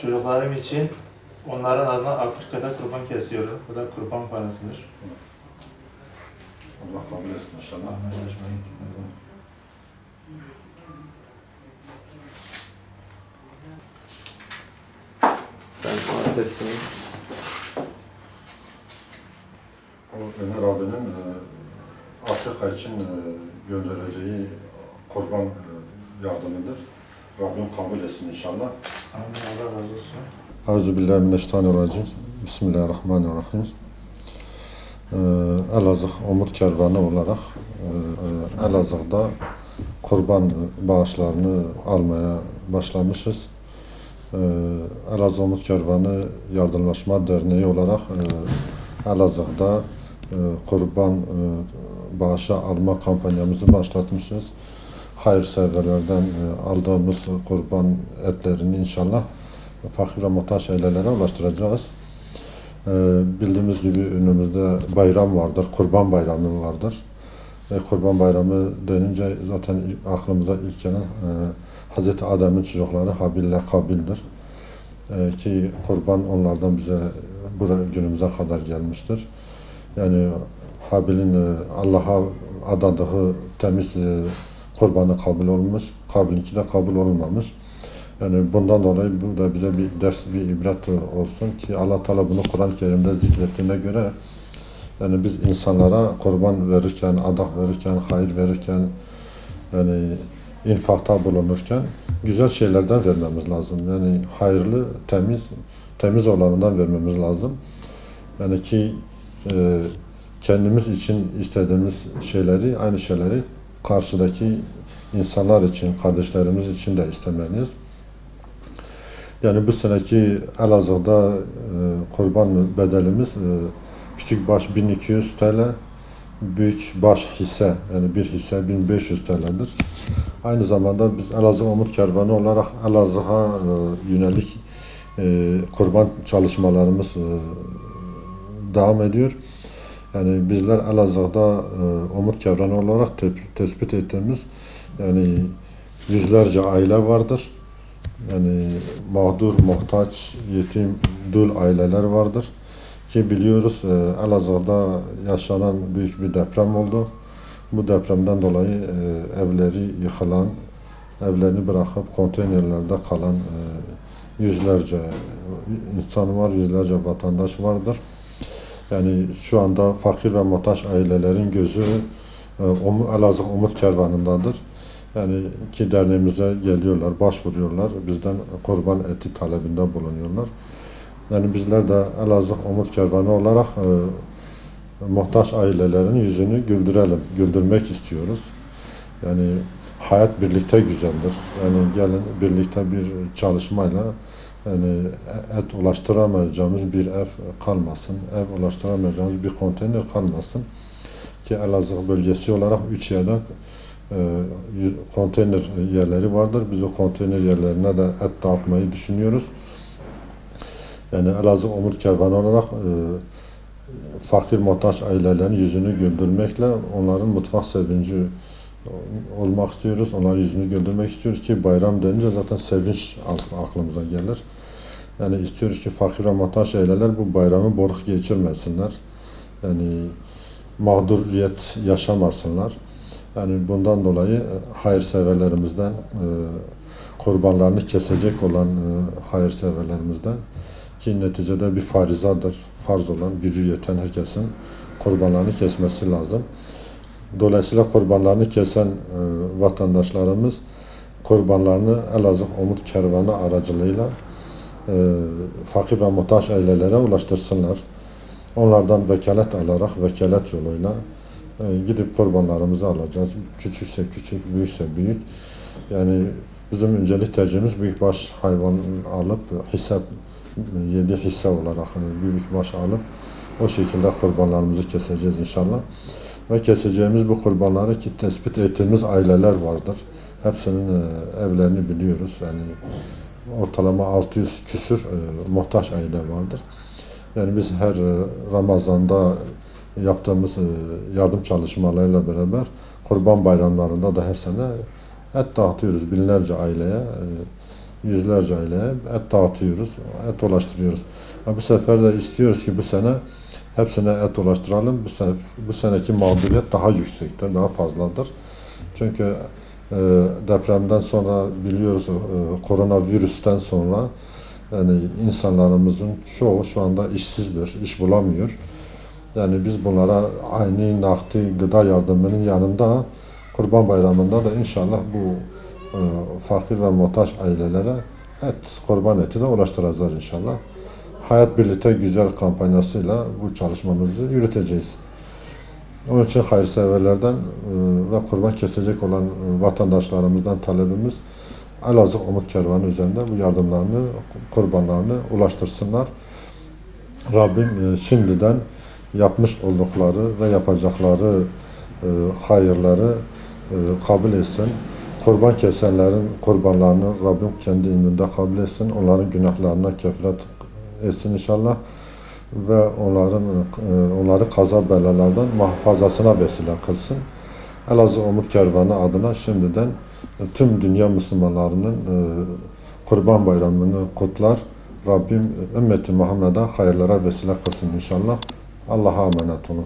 Çocuklarım için onların adına Afrika'da kurban kesiyorum. Bu da kurban parasıdır. Allah kabul etsin inşallah. Ben adresini O Ömer abinin Afrika için göndereceği kurban yardımıdır. Rabbim kabul etsin inşallah. Amin. Allah razı olsun. Euzubillahimineşşeytanirracim. Bismillahirrahmanirrahim. Elazığ Umut Kervanı olarak Elazığ'da kurban bağışlarını almaya başlamışız. Elazığ Umut Kervanı Yardımlaşma Derneği olarak Elazığ'da kurban bağışı alma kampanyamızı başlatmışız. Hayırseverlerden aldığımız kurban etlerini inşallah fakir ve muhtaç ailelere ulaştıracağız. Bildiğimiz gibi önümüzde bayram vardır, Kurban Bayramı vardır. Kurban Bayramı denince zaten aklımıza ilk gelen Hz. Adem'in çocukları Habil ile Kabil'dir. Ki kurban onlardan bize buraya günümüze kadar gelmiştir. Yani Habil'in Allah'a adadığı temiz kurbanı kabul olmuş, Kabil'inki de kabul olmamış. Yani bundan dolayı bu da bize bir ders, bir ibret olsun ki Allah Teala bunu Kur'an-ı Kerim'de zikrettiğine göre yani biz insanlara kurban verirken, adak verirken, hayır verirken yani infakta bulunurken güzel şeylerden vermemiz lazım. Yani hayırlı, temiz olanından vermemiz lazım. Yani ki kendimiz için istediğimiz şeyleri, aynı şeyleri karşıdaki insanlar için, kardeşlerimiz için de istemeliyiz. Yani bu seneki Elazığ'da kurban bedelimiz küçük baş 1200 TL, büyük baş hisse yani bir hisse 1500 TL'dir. Aynı zamanda biz Elazığ Umut Kervanı olarak Elazığ'a yönelik kurban çalışmalarımız devam ediyor. Yani bizler Elazığ'da Umut Kervanı olarak tespit ettiğimiz yani yüzlerce aile vardır. Yani mağdur, muhtaç, yetim, dul aileler vardır. Ki biliyoruz Elazığ'da yaşanan büyük bir deprem oldu. Bu depremden dolayı evleri yıkılan, evlerini bırakıp konteynerlerde kalan yüzlerce insan var, yüzlerce vatandaş vardır. Yani şu anda fakir ve muhtaç ailelerin gözü Elazığ Umut Kervanı'ndadır. Yani ki derneğimize geliyorlar, başvuruyorlar, bizden kurban eti talebinde bulunuyorlar. Yani bizler de Elazığ Umut Kervanı olarak muhtaç ailelerin yüzünü güldürelim, güldürmek istiyoruz. Yani hayat birlikte güzeldir. Yani gelin birlikte bir çalışmayla yani et ulaştıramayacağımız bir ev kalmasın, ev ulaştıramayacağımız bir konteyner kalmasın. Ki Elazığ bölgesi olarak 3 yerde konteyner yerleri vardır. Biz o konteyner yerlerine de et dağıtmayı düşünüyoruz. Yani Elazığ Umut Kervanı olarak fakir muhtaç ailelerin yüzünü güldürmekle onların mutfak sevinci olmak istiyoruz. Onların yüzünü güldürmek istiyoruz ki bayram denince zaten sevinç aklımıza gelir. Yani istiyoruz ki fakir ve muhtaç aileler bu bayramı boruk geçirmesinler. Yani mağduriyet yaşamasınlar. Yani bundan dolayı hayırseverlerimizden, kurbanlarını kesecek olan hayırseverlerimizden ki neticede bir farizadır, farz olan, gücü yeten herkesin kurbanlarını kesmesi lazım. Dolayısıyla kurbanlarını kesen vatandaşlarımız kurbanlarını Elazığ Umut Kervanı aracılığıyla fakir ve muhtaç ailelere ulaştırsınlar. Onlardan vekalet alarak, vekalet yoluyla gidip kurbanlarımızı alacağız. Küçükse küçük, büyükse büyük. Yani bizim öncelik tercihimiz büyükbaş hayvan alıp hisse 7 hisse olarak büyükbaş alıp o şekilde kurbanlarımızı keseceğiz inşallah. Ve keseceğimiz bu kurbanları ki tespit ettiğimiz aileler vardır. Hepsinin evlerini biliyoruz. Yani ortalama 600 küsür muhtaç aile vardır. Yani biz her Ramazan'da yaptığımız yardım çalışmalarıyla beraber kurban bayramlarında da her sene et dağıtıyoruz binlerce aileye. yüzlerce aileye et dağıtıyoruz, et ulaştırıyoruz. Bu sefer de istiyoruz ki bu sene hepsine et ulaştıralım. Bu seneki mağduriyet daha yüksektir, daha fazladır. Çünkü depremden sonra biliyoruz, koronavirüsten sonra yani insanlarımızın çoğu şu anda işsizdir, iş bulamıyor. Yani biz bunlara aynı nakdi gıda yardımının yanında Kurban Bayramı'nda da inşallah bu fakir ve muhtaç ailelere kurban eti de ulaştıracağız inşallah. Hayat Birlikte Güzel kampanyasıyla bu çalışmamızı yürüteceğiz. Onun için hayırseverlerden ve kurban kesecek olan vatandaşlarımızdan talebimiz Elazığ Umut Kervanı üzerinde bu yardımlarını, kurbanlarını ulaştırsınlar. Rabbim şimdiden yapmış oldukları ve yapacakları hayırları kabul etsin. Kurban kesenlerin kurbanlarını Rabbim kendi indinde kabul etsin. Onların günahlarına kefaret etsin inşallah. Ve onları kaza belalardan muhafazasına vesile kılsın. Elazığ Umut Kervanı adına şimdiden tüm dünya Müslümanlarının Kurban Bayramı'nı kutlar. Rabbim ümmeti Muhammed'e hayırlara vesile kılsın inşallah. Allah'a emanet olun.